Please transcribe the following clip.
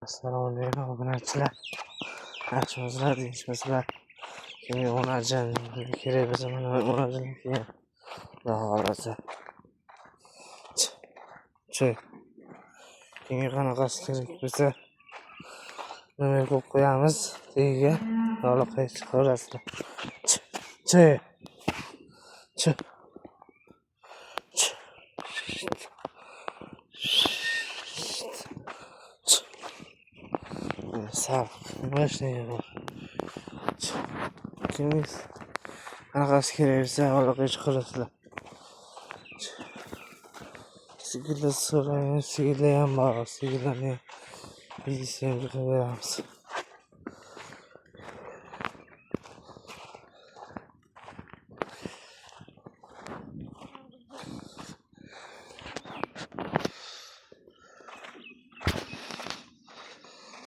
Assalomu alaykum obunachilar. Yaxshimisizlar, tinchmisizlar? Kimga o'rnagan kerak bo'lsa mana o'rnagan keyin. Xudo xohlasa. Choy. Kimga qanaqasi kerak bo'lsa nima qo'yib qo'yamiz. Tagiga yorliqqa chiqarasizlar. Choy. Choy. Sağ başlayalım. Kimiz anaqasi keraksa yorliqqa chiqarasizlar. Sigirlar so'raymiz, sigirlar ham bor. Sigirlarni biz ham beramiz.